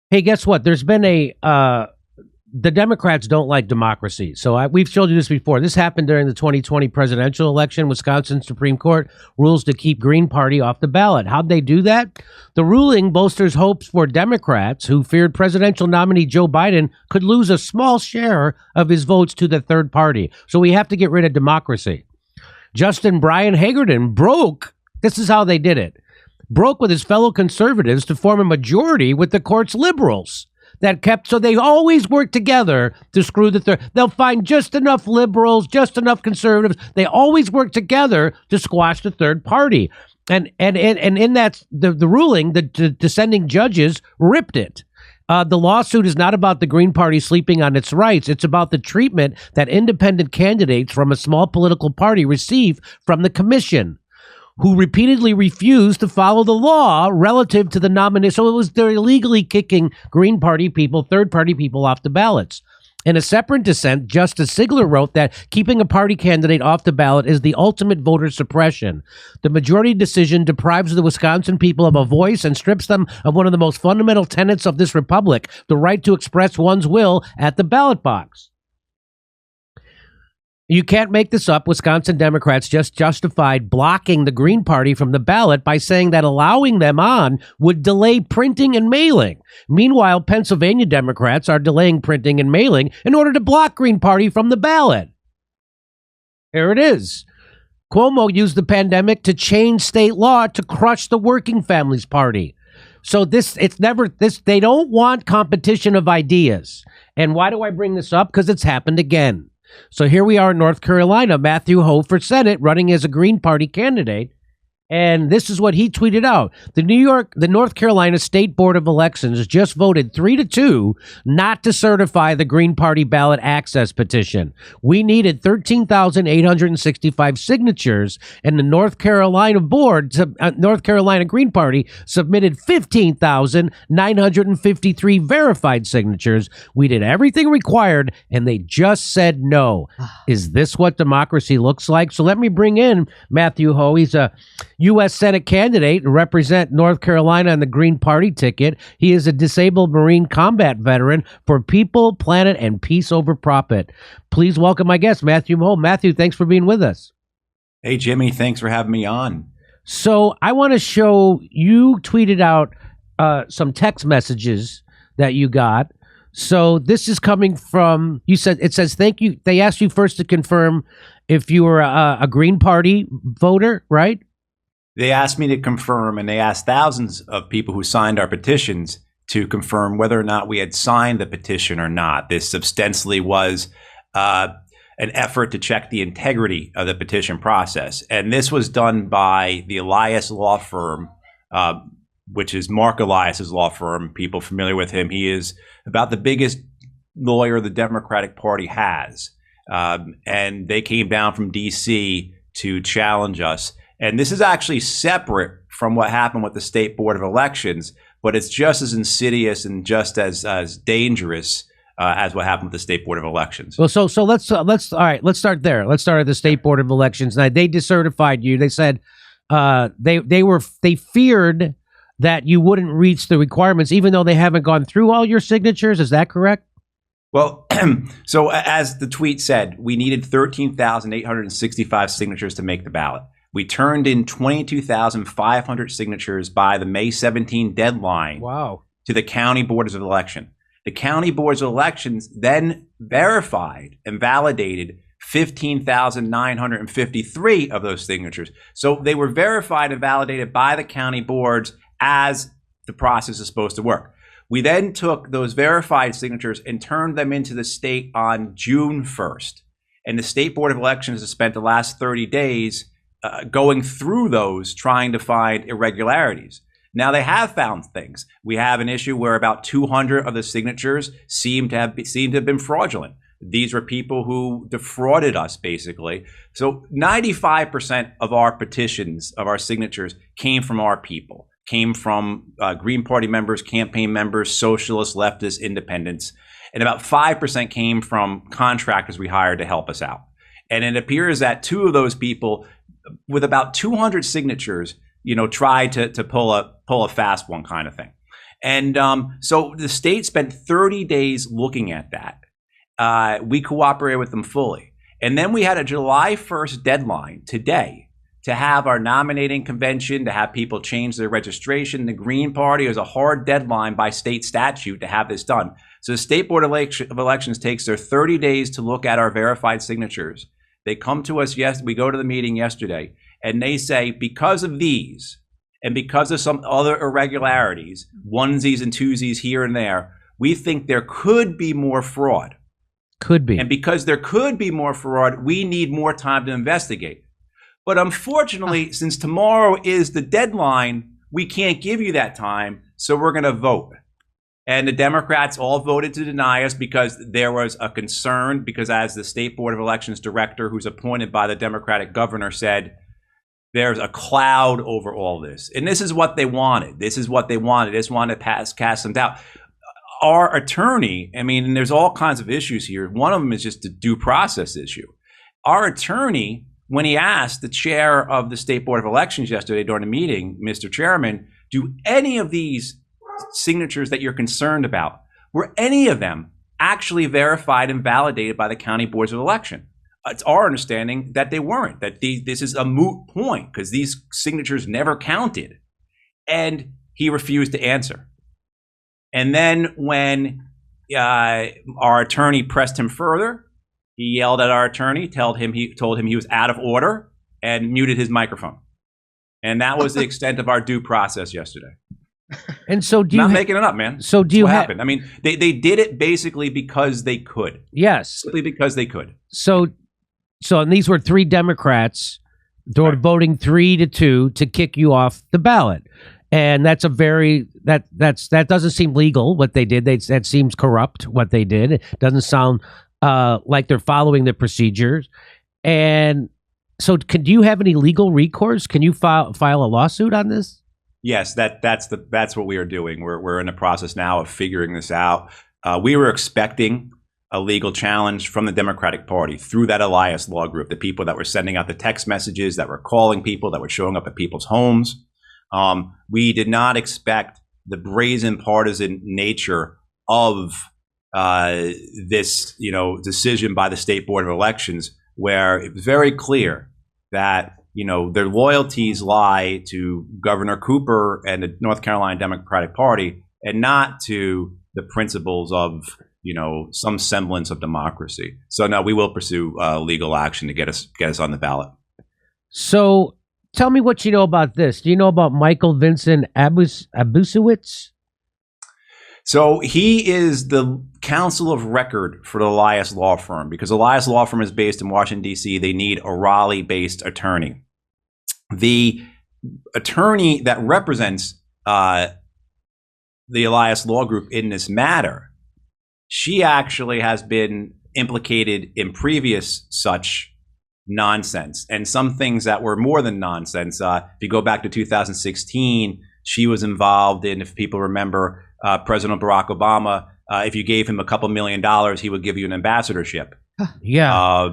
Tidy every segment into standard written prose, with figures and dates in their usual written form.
Hey, guess what? There's been the Democrats don't like democracy. So we've showed you this before. This happened during the 2020 presidential election. Wisconsin Supreme Court rules to keep Green Party off the ballot. How'd they do that? The ruling bolsters hopes for Democrats who feared presidential nominee Joe Biden could lose a small share of his votes to the third party. So we have to get rid of democracy. Justin Brian Hagerton broke. This is how they did it. Broke with his fellow conservatives to form a majority with the court's liberals. So they always work together to screw the third. They'll find just enough liberals, just enough conservatives. They always work together to squash the third party. And in that, the ruling, the dissenting judges ripped it. The lawsuit is not about the Green Party sleeping on its rights. It's about the treatment that independent candidates from a small political party receive from the commission, who repeatedly refused to follow the law relative to the nominee. So they're illegally kicking Green Party people, third party people off the ballots. In a separate dissent, Justice Sigler wrote that keeping a party candidate off the ballot is the ultimate voter suppression. The majority decision deprives the Wisconsin people of a voice and strips them of one of the most fundamental tenets of this republic, the right to express one's will at the ballot box. You can't make this up. Wisconsin Democrats just justified blocking the Green Party from the ballot by saying that allowing them on would delay printing and mailing. Meanwhile, Pennsylvania Democrats are delaying printing and mailing in order to block Green Party from the ballot. Here it is. Cuomo used the pandemic to change state law to crush the Working Families Party. So they don't want competition of ideas. And why do I bring this up? Because it's happened again. So here we are in North Carolina, Matthew Hoh for Senate running as a Green Party candidate. And this is what he tweeted out. The North Carolina State Board of Elections just voted 3-2 not to certify the Green Party ballot access petition. We needed 13,865 signatures, and the North Carolina Green Party submitted 15,953 verified signatures. We did everything required, and they just said no. Is this what democracy looks like? So let me bring in Matthew Hoh. He's a U.S. Senate candidate to represent North Carolina on the Green Party ticket. He is a disabled Marine combat veteran for people, planet, and peace over profit. Please welcome my guest, Matthew Hoh. Matthew, thanks for being with us. Hey, Jimmy, thanks for having me on. So I want to show you tweeted out some text messages that you got. So this is coming from, it says, thank you. They asked you first to confirm if you were a Green Party voter, right? They asked me to confirm, and they asked thousands of people who signed our petitions to confirm whether or not we had signed the petition or not. This ostensibly was an effort to check the integrity of the petition process. And this was done by the Elias law firm, which is Mark Elias's law firm. People familiar with him. He is about the biggest lawyer the Democratic Party has. And they came down from D.C. to challenge us. And this is actually separate from what happened with the State Board of Elections, but it's just as insidious and just as dangerous as what happened with the State Board of Elections. Well, so let's all right. Let's start there. Let's start at the State Board of Elections. Now, they decertified you. They said they feared that you wouldn't reach the requirements, even though they haven't gone through all your signatures. Is that correct? Well, so as the tweet said, we needed 13,865 signatures to make the ballot. We turned in 22,500 signatures by the May 17 deadline. Wow. To the county boards of election. The county boards of elections then verified and validated 15,953 of those signatures. So they were verified and validated by the county boards as the process is supposed to work. We then took those verified signatures and turned them into the state on June 1st. And the State Board of Elections has spent the last 30 days going through those, trying to find irregularities. Now, they have found things. We have an issue where about 200 of the signatures seem to have been fraudulent. These were people who defrauded us, basically. So 95% of our petitions, of our signatures, came from our people, came from Green Party members, campaign members, socialists, leftists, independents. And about 5% came from contractors we hired to help us out. And it appears that two of those people, with about 200 signatures, tried to pull a fast one kind of thing. And so the state spent 30 days looking at that. We cooperated with them fully. And then we had a July 1st deadline today to have our nominating convention, to have people change their registration. The Green Party is a hard deadline by state statute to have this done. So the State Board of Elections takes their 30 days to look at our verified signatures. They come to us, we go to the meeting yesterday, and they say, because of these, and because of some other irregularities, onesies and twosies here and there, we think there could be more fraud. Could be. And because there could be more fraud, we need more time to investigate. But unfortunately, since tomorrow is the deadline, we can't give you that time, so we're going to vote. And the Democrats all voted to deny us because there was a concern, because as the State Board of Elections director, who's appointed by the Democratic governor, said, there's a cloud over all this. And this is what they wanted. They just wanted to cast some doubt. Our attorney, I mean, there's all kinds of issues here. One of them is just the due process issue. Our attorney, when he asked the chair of the State Board of Elections yesterday during the meeting, Mr. Chairman, do any of these signatures that you're concerned about, were any of them actually verified and validated by the county boards of election? It's our understanding that they weren't, that this is a moot point because these signatures never counted. And he refused to answer. And then when our attorney pressed him further, he yelled at our attorney, told him he was out of order, and muted his microphone. And that was the extent of our due process yesterday. And so not making it up, man. So do you happen? I mean, they did it basically because they could. Yes. Simply because they could. So and these were 3 Democrats. They were voting 3-2 to kick you off the ballot. And that's a very that doesn't seem legal what they did. That seems corrupt what they did. It doesn't sound like they're following the procedures. And so do you have any legal recourse? Can you file a lawsuit on this? Yes, that's what we are doing. We're in the process now of figuring this out. We were expecting a legal challenge from the Democratic Party through that Elias Law Group, the people that were sending out the text messages, that were calling people, that were showing up at people's homes. We did not expect the brazen partisan nature of this, decision by the State Board of Elections, where it was very clear that their loyalties lie to Governor Cooper and the North Carolina Democratic Party, and not to the principles of some semblance of democracy. So no, we will pursue legal action to get us on the ballot. So tell me what you know about this. Do you know about Michael Vincent Abusowitz? So he is the counsel of record for the Elias Law Firm, because Elias Law Firm is based in Washington, D.C. They need a Raleigh-based attorney. The attorney that represents the Elias Law Group in this matter, she actually has been implicated in previous such nonsense, and some things that were more than nonsense. If you go back to 2016, she was involved in, if people remember, President Barack Obama, if you gave him a couple $1 million, he would give you an ambassadorship. Yeah.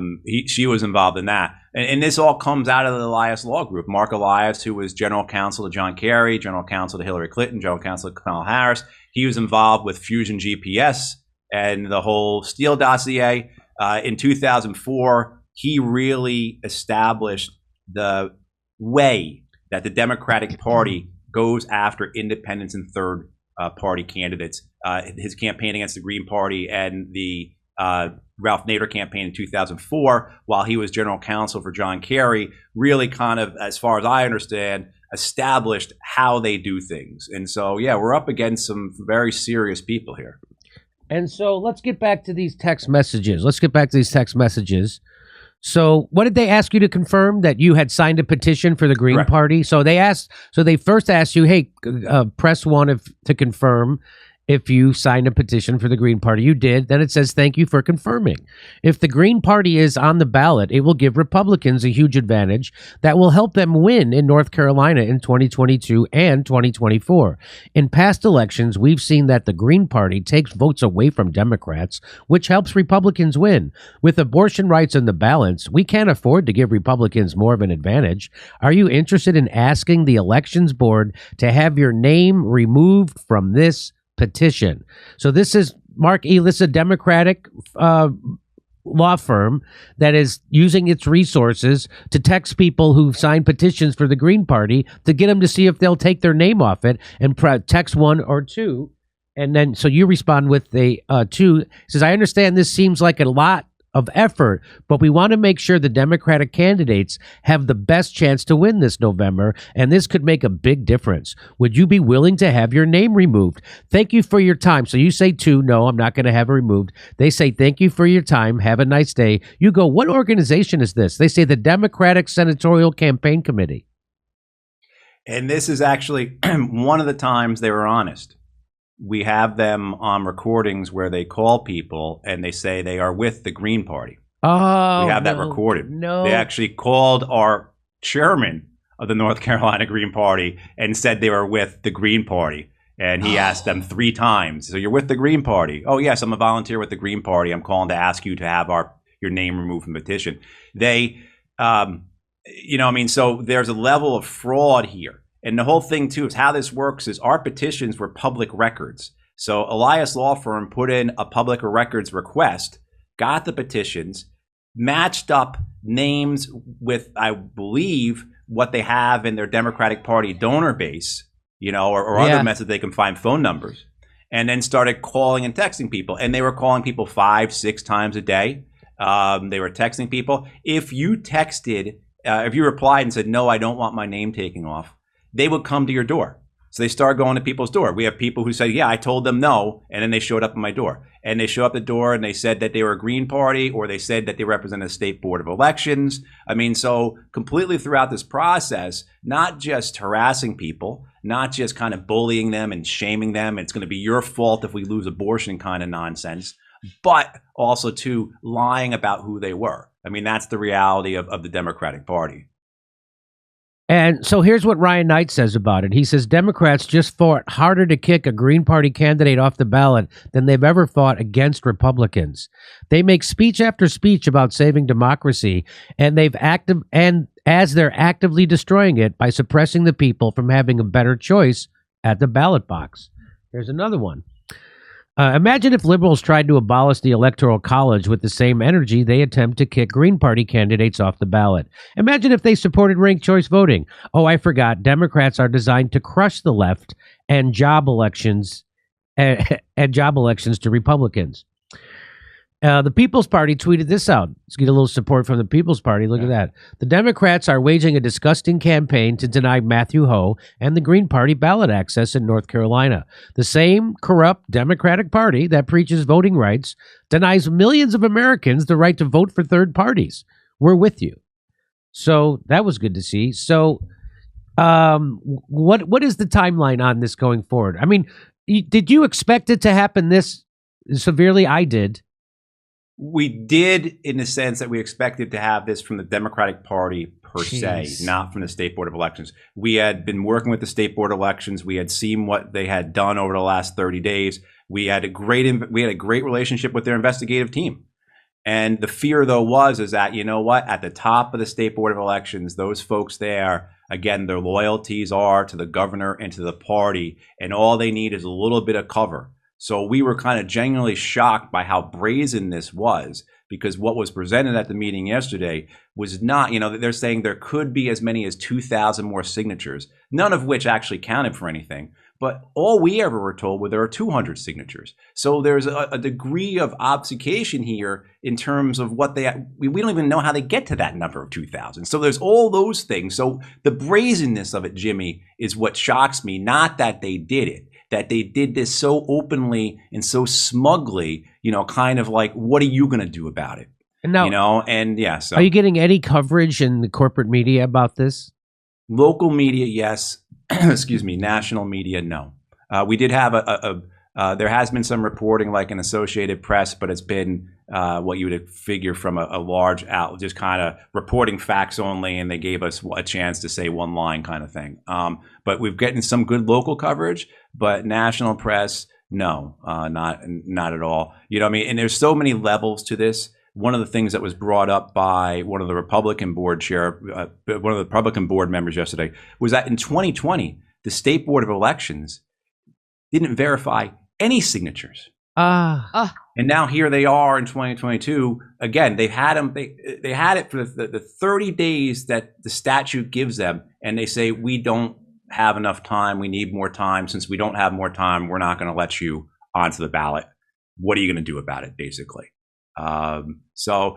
She was involved in that. And this all comes out of the Elias Law Group. Mark Elias, who was general counsel to John Kerry, general counsel to Hillary Clinton, general counsel to Kamala Harris, he was involved with Fusion GPS and the whole Steele dossier. In 2004, he really established the way that the Democratic Party goes after independents and third party candidates. His campaign against the Green Party and the Ralph Nader campaign in 2004, while he was general counsel for John Kerry, really kind of, as far as I understand, established how they do things. And so, yeah, we're up against some very serious people here. And so let's get back to these text messages. So what did they ask you to confirm? That you had signed a petition for the Green Correct. Party? So they first asked you, hey, press 1 to confirm. If you signed a petition for the Green Party, you did, then it says thank you for confirming. If the Green Party is on the ballot, it will give Republicans a huge advantage that will help them win in North Carolina in 2022 and 2024. In past elections, we've seen that the Green Party takes votes away from Democrats, which helps Republicans win. With abortion rights in the balance, we can't afford to give Republicans more of an advantage. Are you interested in asking the Elections Board to have your name removed from this petition? So this is Mark E. This is a Democratic law firm that is using its resources to text people who've signed petitions for the Green Party to get them to see if they'll take their name off it, and text 1 or 2. And then so you respond with a 2. It says, I understand this seems like a lot of effort, but we want to make sure the Democratic candidates have the best chance to win this November, and this could make a big difference. Would you be willing to have your name removed? Thank you for your time. So you say 2, no, I'm not going to have it removed. They say, thank you for your time. Have a nice day. You go, what organization is this? They say the Democratic Senatorial Campaign Committee. And this is actually one of the times they were honest. We have them on recordings where they call people and they say they are with the Green Party. Oh, we have that recorded. No, they actually called our chairman of the North Carolina Green Party and said they were with the Green Party. And he asked them 3 times, so you're with the Green Party? Oh, yes, I'm a volunteer with the Green Party. I'm calling to ask you to have your name removed from the petition. They, so there's a level of fraud here. And the whole thing, too, is how this works is our petitions were public records. So Elias Law Firm put in a public records request, got the petitions, matched up names with, I believe, what they have in their Democratic Party donor base, or other methods they can find phone numbers, and then started calling and texting people. And they were calling people 5-6 times a day. They were texting people. If you replied and said, no, I don't want my name taken off, they would come to your door. So they started going to people's door. We have people who said, yeah, I told them no, and then they showed up at my door. And they show up at the door and they said that they were a Green Party, or they said that they represent a state board of elections. So completely throughout this process, not just harassing people, not just kind of bullying them and shaming them, it's going to be your fault if we lose abortion kind of nonsense, but also too lying about who they were. That's the reality of the Democratic Party. And so here's what Ryan Knight says about it. He says, Democrats just fought harder to kick a Green Party candidate off the ballot than they've ever fought against Republicans. They make speech after speech about saving democracy, and as they're actively destroying it by suppressing the people from having a better choice at the ballot box. There's another one. Imagine if liberals tried to abolish the Electoral College with the same energy they attempt to kick Green Party candidates off the ballot. Imagine if they supported ranked choice voting. Oh, I forgot. Democrats are designed to crush the left and job elections to Republicans. The People's Party tweeted this out. Let's get a little support from the People's Party. Look at that. The Democrats are waging a disgusting campaign to deny Matthew Hoh and the Green Party ballot access in North Carolina. The same corrupt Democratic Party that preaches voting rights denies millions of Americans the right to vote for third parties. We're with you. So that was good to see. So what is the timeline on this going forward? Did you expect it to happen this severely? I did. We did, in the sense that we expected to have this from the Democratic Party per se, not from the State Board of Elections. We had been working with the State Board of Elections. We had seen what they had done over the last 30 days. We had a great relationship with their investigative team. And the fear, though, is that, at the top of the State Board of Elections, those folks there, again, their loyalties are to the governor and to the party, and all they need is a little bit of cover. So we were kind of genuinely shocked by how brazen this was, because what was presented at the meeting yesterday was not, they're saying there could be as many as 2,000 more signatures, none of which actually counted for anything. But all we ever were told were there are 200 signatures. So there's a degree of obfuscation here in terms of what we don't even know how they get to that number of 2,000. So there's all those things. So the brazenness of it, Jimmy, is what shocks me, not that they did it. That they did this so openly and so smugly, kind of like, what are you going to do about it? Now, So are you getting any coverage in the corporate media about this? Local media, yes. Excuse me. National media, no. We did have There has been some reporting, like in Associated Press, but it's been what you would figure from a large outlet, just kind of reporting facts only, and they gave us a chance to say one line kind of thing. But we've gotten some good local coverage, but national press, no, not at all. You know what I mean? And there's so many levels to this. One of the things that was brought up by one of the Republican board members yesterday was that in 2020, the State Board of Elections didn't verify any signatures. And now here they are in 2022. Again, they've had them. They had it for the 30 days that the statute gives them, and they say we don't have enough time. We need more time. Since we don't have more time, we're not going to let you onto the ballot. What are you going to do about it, basically? So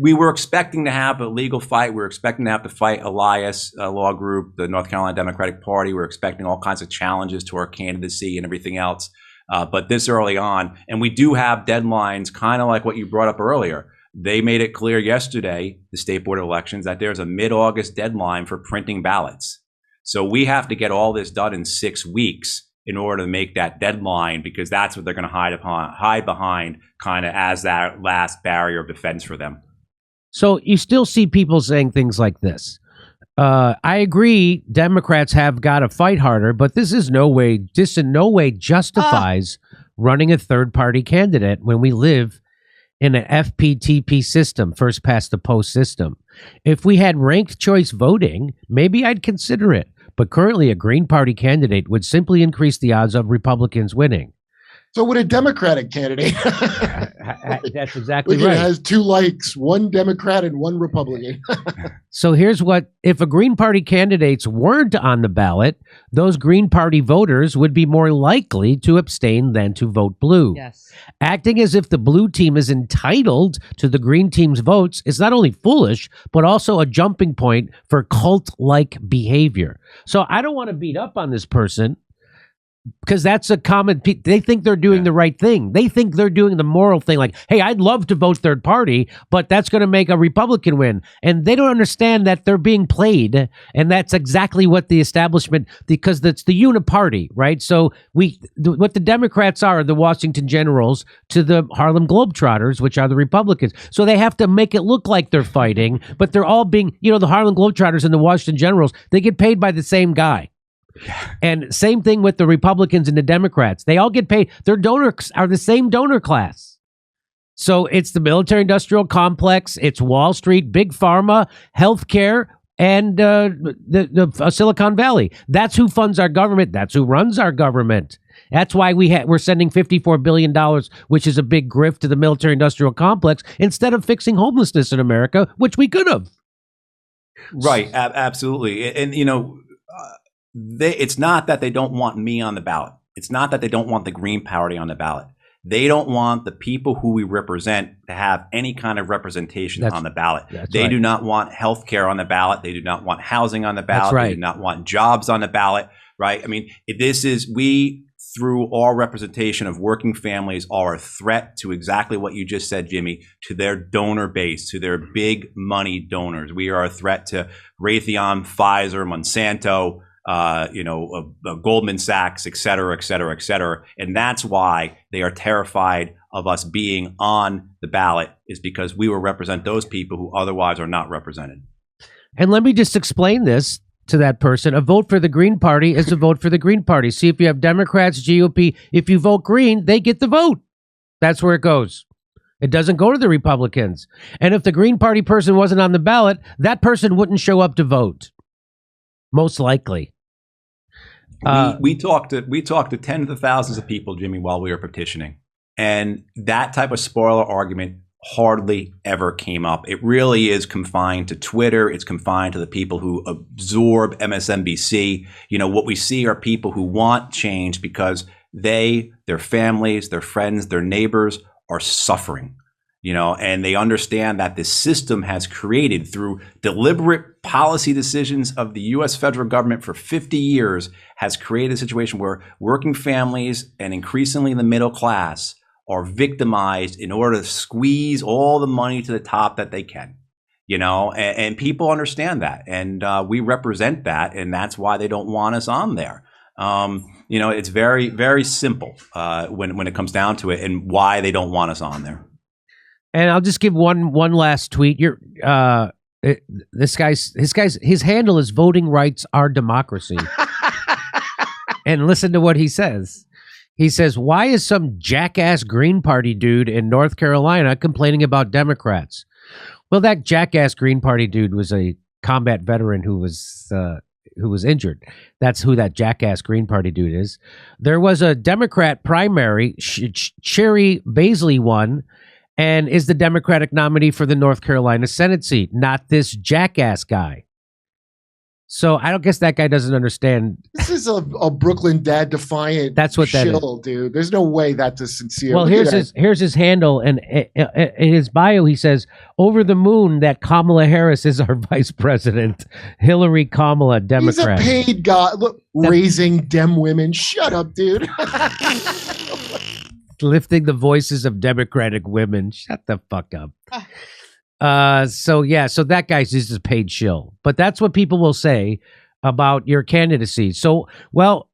we were expecting to have a legal fight. We were expecting to have to fight Elias Law Group, the North Carolina Democratic Party. We were expecting all kinds of challenges to our candidacy and everything else. But this early on, and we do have deadlines, kind of like what you brought up earlier. They made it clear yesterday, the State Board of Elections, that there's a mid-August deadline for printing ballots. So we have to get all this done in 6 weeks in order to make that deadline, because that's what they're going to hide behind kind of as that last barrier of defense for them. So you still see people saying things like this. I agree, Democrats have got to fight harder, but this in no way justifies running a third-party candidate when we live in an FPTP system, first past the post system. If we had ranked choice voting, maybe I'd consider it. But currently, a Green Party candidate would simply increase the odds of Republicans winning. So would a Democratic candidate? That's exactly right. It has 2 likes, one Democrat and one Republican. So here's what, if a Green Party candidates weren't on the ballot, those Green Party voters would be more likely to abstain than to vote blue. Yes. Acting as if the blue team is entitled to the green team's votes is not only foolish, but also a jumping point for cult-like behavior. So I don't want to beat up on this person, because that's a common, they think they're doing the right thing. They think they're doing the moral thing. Like, hey, I'd love to vote third party, but that's going to make a Republican win. And they don't understand that they're being played. And that's exactly what the establishment, because that's the uniparty, right? So what the Democrats are the Washington Generals to the Harlem Globetrotters, which are the Republicans. So they have to make it look like they're fighting, but they're all being, the Harlem Globetrotters and the Washington Generals, they get paid by the same guy. And same thing with the Republicans and the Democrats. They all get paid. Their donors are the same donor class. So it's the military-industrial complex, it's Wall Street, big pharma, healthcare, and the Silicon Valley. That's who funds our government. That's who runs our government. That's why we're sending $54 billion, which is a big grift, to the military-industrial complex, instead of fixing homelessness in America, which we could have. Right, absolutely. And, it's not that they don't want me on the ballot. It's not that they don't want the Green Party on the ballot. They don't want the people who we represent to have any kind of representation on the ballot. They do not want health care on the ballot. They do not want housing on the ballot. They do not want jobs on the ballot, right? I mean, we, through our representation of working families, are a threat to exactly what you just said, Jimmy, to their donor base, to their big money donors. We are a threat to Raytheon, Pfizer, Monsanto, Goldman Sachs, et cetera, et cetera, et cetera. And that's why they are terrified of us being on the ballot, is because we will represent those people who otherwise are not represented. And let me just explain this to that person. A vote for the Green Party is a vote for the Green Party. See, if you have Democrats, GOP, if you vote Green, they get the vote. That's where it goes. It doesn't go to the Republicans. And if the Green Party person wasn't on the ballot, that person wouldn't show up to vote. Most likely. We talked to tens of thousands of people, Jimmy, while we were petitioning, and that type of spoiler argument hardly ever came up. It really is confined to Twitter. It's confined to the people who absorb MSNBC. What we see are people who want change because their families, their friends, their neighbors are suffering. And they understand that this system has created, through deliberate policy decisions of the U.S. federal government for 50 years, has created a situation where working families and increasingly the middle class are victimized in order to squeeze all the money to the top that they can. And people understand that. And we represent that. And that's why they don't want us on there. You know, it's very, very simple when it comes down to it, and why they don't want us on there. And I'll just give one last tweet. His handle is Voting Rights Are Democracy. And listen to what he says. He says, why is some jackass Green Party dude in North Carolina complaining about Democrats? Well, that jackass Green Party dude was a combat veteran who was injured. That's who that jackass Green Party dude is. There was a Democrat primary. Sherry Baisley won and is the Democratic nominee for the North Carolina Senate seat, not this jackass guy. So I don't guess that guy doesn't understand. This is a Brooklyn dad defiant. That's what that shill, is, dude. There's no way that's a sincere. Well, here's his handle, and in his bio he says, "Over the moon that Kamala Harris is our vice president, Hillary Kamala, Democrat." He's a paid guy. Look, raising Dem women. Shut up, dude. Lifting the voices of Democratic women. Shut the fuck up. So that guy's just a paid shill. But that's what people will say about your candidacy. So, well,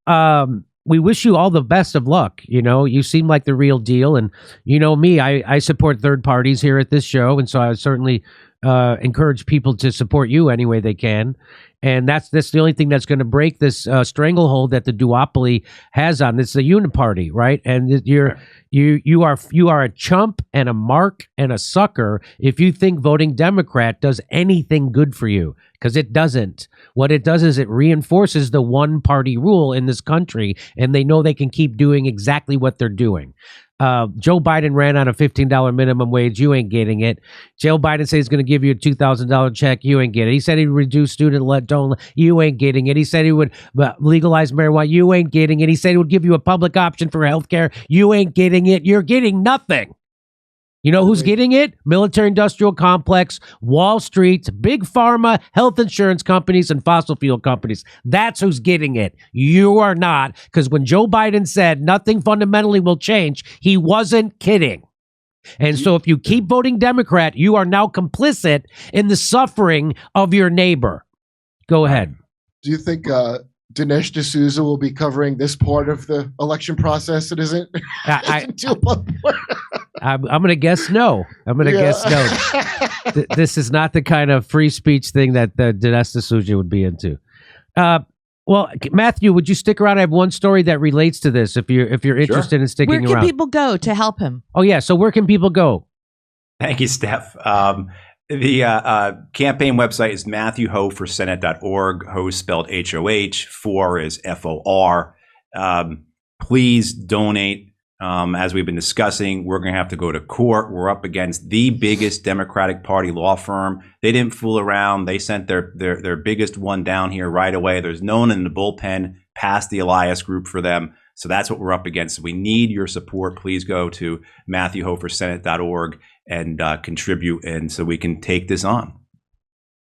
we wish you all the best of luck. You know, you seem like the real deal. And you know me, I support third parties here at this show. And so I would certainly encourage people to support you any way they can. And that's the only thing that's going to break this stranglehold that the duopoly has on this. The uniparty, right? And you are a chump and a mark and a sucker if you think voting Democrat does anything good for you, because it doesn't. What it does is it reinforces the one party rule in this country, and they know they can keep doing exactly what they're doing. Joe Biden ran on a $15 minimum wage. You ain't getting it. Joe Biden said he's going to give you a $2,000 check. You ain't getting it. He said he'd reduce student loan. You ain't getting it. He said he would legalize marijuana. You ain't getting it. He said he would give you a public option for health care. You ain't getting it. You're getting nothing. You know who's getting it? Military-industrial complex, Wall Street, big pharma, health insurance companies, and fossil fuel companies. That's who's getting it. You are not, because when Joe Biden said nothing fundamentally will change, he wasn't kidding. And so if you keep voting Democrat, you are now complicit in the suffering of your neighbor. Go ahead. Do you think Dinesh D'Souza will be covering this part of the election process? It isn't. I'm going to guess no. I'm going to guess no. This is not the kind of free speech thing that Dinesh D'Souza would be into. Well, Matthew, would you stick around? I have one story that relates to this. If you're interested in sticking around, where can people go to help him? Oh yeah, so where can people go? Thank you, Steph. The campaign website is MatthewHoforSenate.org. Ho spelled HOH. For is FOR. Please donate. As we've been discussing, we're going to have to go to court. We're up against the biggest Democratic Party law firm. They didn't fool around. They sent their biggest one down here right away. There's no one in the bullpen past the Elias Group for them. So that's what we're up against. So we need your support. Please go to MatthewHoforSenate.org and contribute, and so we can take this on.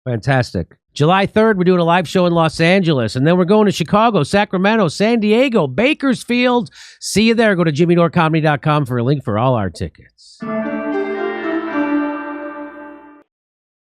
Fantastic. July 3rd, we're doing a live show in Los Angeles, and then we're going to Chicago, Sacramento, San Diego, Bakersfield. See you there. Go to JimmyDoreComedy.com for a link for all our tickets.